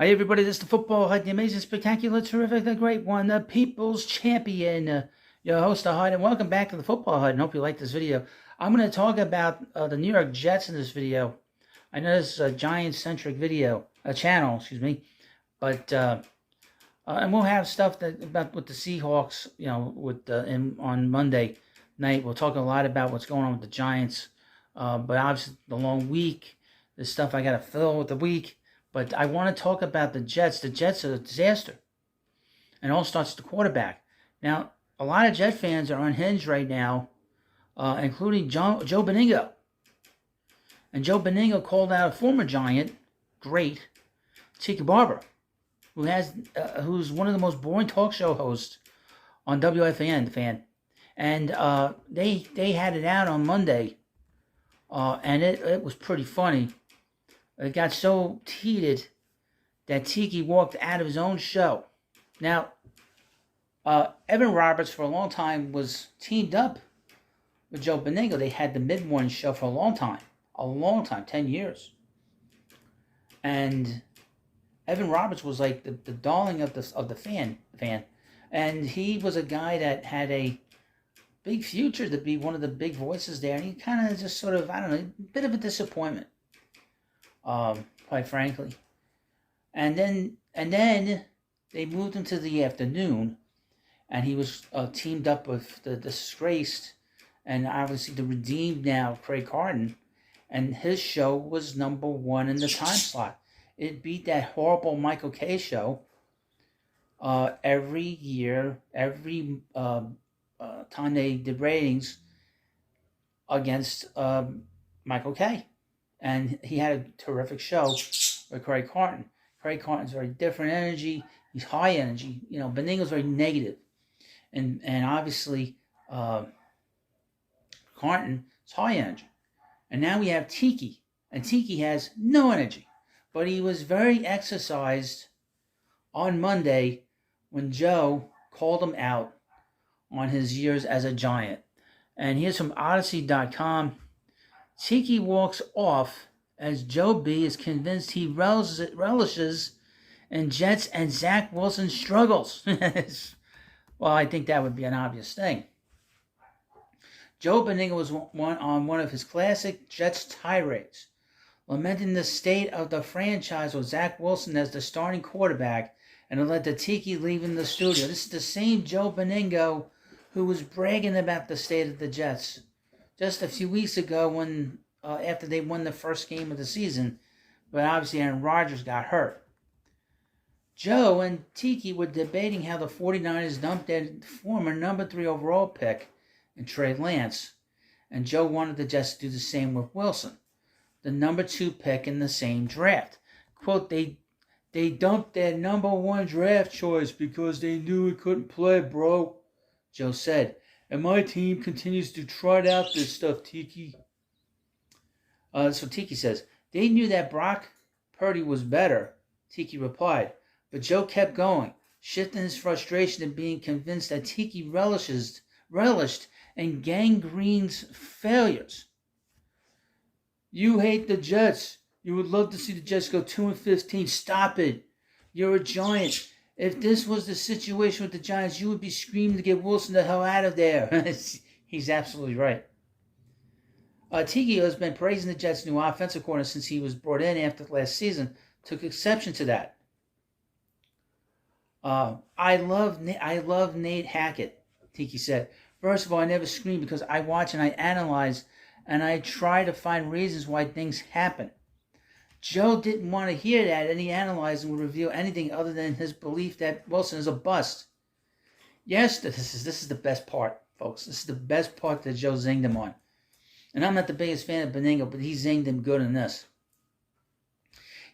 Hi, everybody. This is the football Hut, the amazing, spectacular, terrific, the great one, the people's champion, your host, the Hut, and welcome back to the football Hut. And hope you like this video. I'm going to talk about the New York Jets in this video. I know this is a Giants-centric video, a channel, excuse me, but and we'll have stuff about with the Seahawks, on Monday night. We'll talk a lot about what's going on with the Giants, but obviously the long week, the stuff I got to fill with the week. But I want to talk about the Jets. The Jets are a disaster. And it all starts with the quarterback. Now, a lot of Jet fans are unhinged right now, including Joe Beningo. And Joe Beningo called out a former Giant, great, Tiki Barber, who's one of the most boring talk show hosts on WFAN, the fan. And they had it out on Monday, and it was pretty funny. It got so heated that Tiki walked out of his own show. Now, Evan Roberts for a long time was teamed up with Joe Beningo. They had the mid-morning show for a long time, 10 years. And Evan Roberts was like the darling of the fan. And he was a guy that had a big future to be one of the big voices there. And he kind of just sort of, a bit of a disappointment. Quite frankly. And then they moved him to the afternoon, and he was teamed up with the disgraced and obviously the redeemed now Craig Carton, and his show was #1 in the time slot. It beat that horrible Michael Kay show every year, every time they did ratings against Michael Kay. And he had a terrific show with Craig Carton. Craig Carton's very different energy. He's high energy. Beningo's very negative. And obviously, Carton is high energy. And now we have Tiki. And Tiki has no energy. But he was very exercised on Monday when Joe called him out on his years as a Giant. And here's from Odyssey.com. Tiki walks off as Joe B is convinced he relishes in Jets and Zach Wilson's struggles. Well, I think that would be an obvious thing. Joe Beningo was on one of his classic Jets tirades, lamenting the state of the franchise with Zach Wilson as the starting quarterback, and it led to Tiki leaving the studio. This is the same Joe Beningo who was bragging about the state of the Jets just a few weeks ago when after they won the first game of the season, but obviously Aaron Rodgers got hurt. Joe and Tiki were debating how the 49ers dumped their former #3 overall pick in Trey Lance, and Joe wanted the Jets to do the same with Wilson, the #2 pick in the same draft. Quote, they dumped their #1 draft choice because they knew he couldn't play, bro, Joe said. And my team continues to trot out this stuff, Tiki. So Tiki says, they knew that Brock Purdy was better, Tiki replied. But Joe kept going, shifting his frustration and being convinced that Tiki relished in Gangrene's failures. You hate the Jets. You would love to see the Jets go 2-15. Stop it. You're a Giant. If this was the situation with the Giants, you would be screaming to get Wilson the hell out of there. He's absolutely right. Tiki has been praising the Jets' new offensive coordinator since he was brought in after last season. Took exception to that. I love Nate Hackett, Tiki said. First of all, I never scream because I watch and I analyze and I try to find reasons why things happen. Joe didn't want to hear that, and he analyzed and would reveal anything other than his belief that Wilson is a bust. Yes, this is the best part, folks. This is the best part that Joe zinged him on. And I'm not the biggest fan of Beningo, but he zinged him good in this.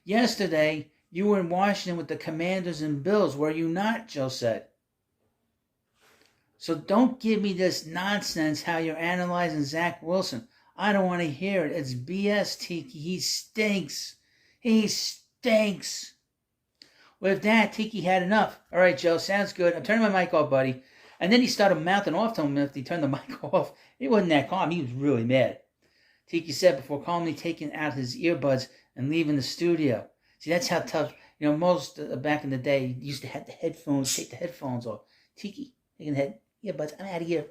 Yesterday, you were in Washington with the Commanders and Bills, were you not? Joe said. So don't give me this nonsense how you're analyzing Zach Wilson. I don't want to hear it. It's BS, Tiki. He stinks. He stinks. With that, Tiki had enough. All right, Joe, sounds good. I'm turning my mic off, buddy. And then he started mouthing off to him after he turned the mic off. He wasn't that calm. He was really mad. Tiki said before calmly taking out his earbuds and leaving the studio. See, that's how tough, Most back in the day used to have the headphones, take the headphones off. Tiki, taking the earbuds, I'm out of here.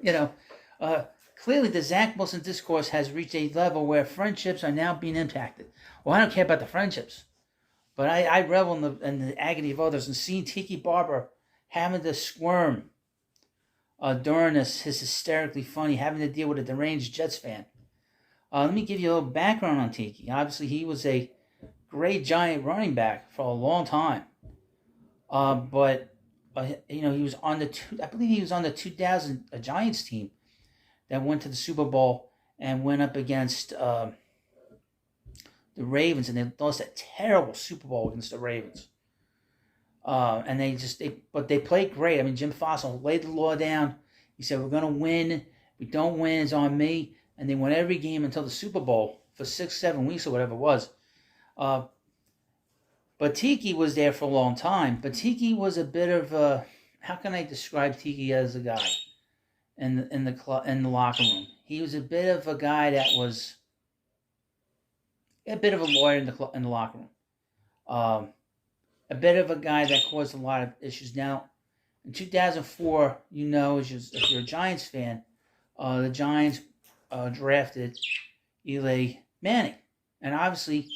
Clearly the Zach Wilson discourse has reached a level where friendships are now being impacted. Well, I don't care about the friendships, but I revel in the agony of others, and seeing Tiki Barber having to squirm during his hysterically funny, having to deal with a deranged Jets fan. Let me give you a little background on Tiki. Obviously, he was a great Giant running back for a long time. But he was on I believe he was on the 2000 Giants team that went to the Super Bowl and went up against the Ravens, and they lost that terrible Super Bowl against the Ravens. And they played great. I mean, Jim Fossil laid the law down. He said, "We're gonna win. If we don't win, it's on me." And they won every game until the Super Bowl for 6-7 weeks or whatever it was. But Tiki was there for a long time. But Tiki was a bit of a, how can I describe Tiki as a guy in the locker room? He was a bit of a guy that was a bit of a lawyer in the locker room. A bit of a guy that caused a lot of issues. Now, in 2004, if you're a Giants fan, the Giants drafted Eli Manning. And obviously,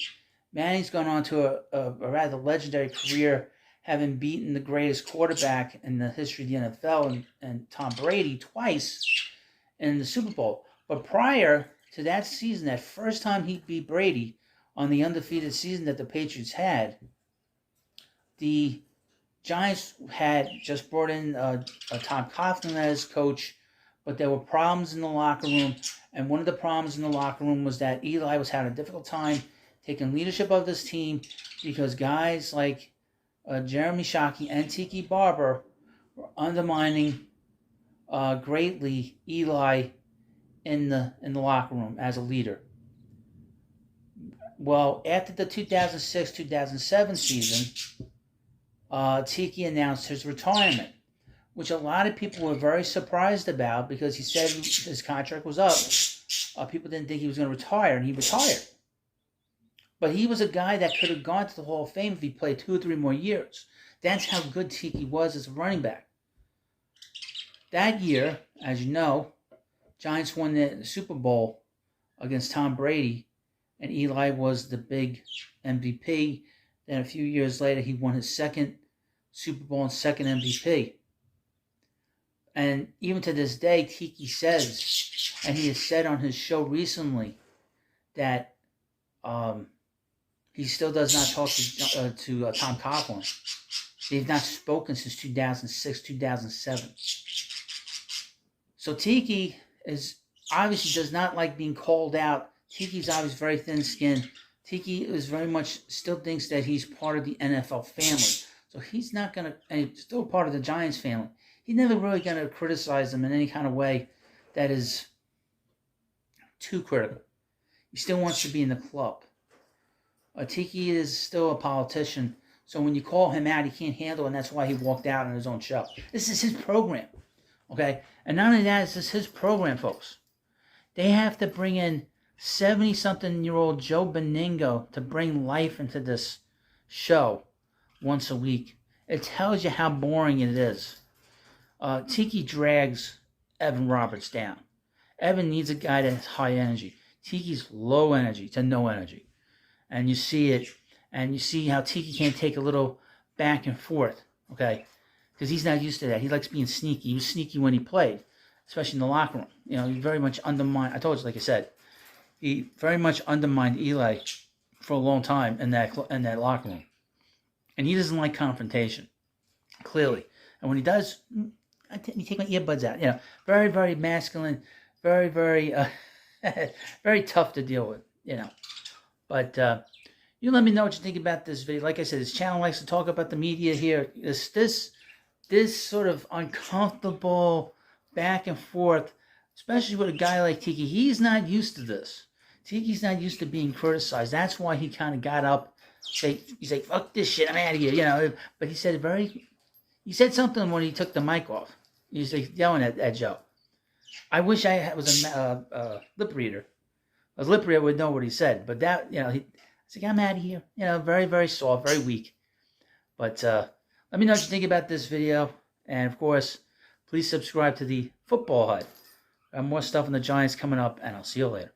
Manning's gone on to a rather legendary career, having beaten the greatest quarterback in the history of the NFL and Tom Brady twice in the Super Bowl. But prior to that season, that first time he beat Brady on the undefeated season that the Patriots had, the Giants had just brought in Tom Coughlin as coach, but there were problems in the locker room. And one of the problems in the locker room was that Eli was having a difficult time taking leadership of this team because guys like Jeremy Shockey and Tiki Barber were undermining greatly Eli in the locker room as a leader. Well, after the 2006-2007 season, Tiki announced his retirement, which a lot of people were very surprised about because he said his contract was up. People didn't think he was going to retire, and he retired. But he was a guy that could have gone to the Hall of Fame if he played 2 or 3 more years. That's how good Tiki was as a running back. That year, as you know, Giants won the Super Bowl against Tom Brady, and Eli was the big MVP. Then a few years later, he won his second Super Bowl and second MVP. And even to this day, Tiki says, and he has said on his show recently, that he still does not talk to Tom Coughlin. They've not spoken since 2006, 2007. So Tiki obviously does not like being called out. Tiki's obviously very thin-skinned. Tiki is very much still thinks that he's part of the NFL family. So he's not going to, and he's still part of the Giants family. He's never really going to criticize them in any kind of way that is too critical. He still wants to be in the club. Tiki is still a politician, so when you call him out, he can't handle it, and that's why he walked out on his own show. This is his program, okay? And not only that, this is his program, folks. They have to bring in 70-something-year-old Joe Beningo to bring life into this show once a week. It tells you how boring it is. Tiki drags Evan Roberts down. Evan needs a guy that has high energy. Tiki's low energy to no energy. And you see it, and you see how Tiki can't take a little back and forth, okay? Because he's not used to that. He likes being sneaky. He was sneaky when he played, especially in the locker room. He very much undermined, I told you, like I said, he very much undermined Eli for a long time in that locker room. And he doesn't like confrontation, clearly. And when he does, let me take my earbuds out. Very, very masculine, very, very, very tough to deal with, But you let me know what you think about this video. Like I said, this channel likes to talk about the media here. This sort of uncomfortable back and forth, especially with a guy like Tiki. He's not used to this. Tiki's not used to being criticized. That's why he kind of got up. He's like, fuck this shit, I'm out of here, But he said something when he took the mic off. He's like yelling at Joe. I wish I was a lip reader. A lip reader would know what he said. But that, he's like, I'm out of here. Very, very soft, very weak. But let me know what you think about this video. And, of course, please subscribe to the Football Hut. I have more stuff on the Giants coming up, and I'll see you later.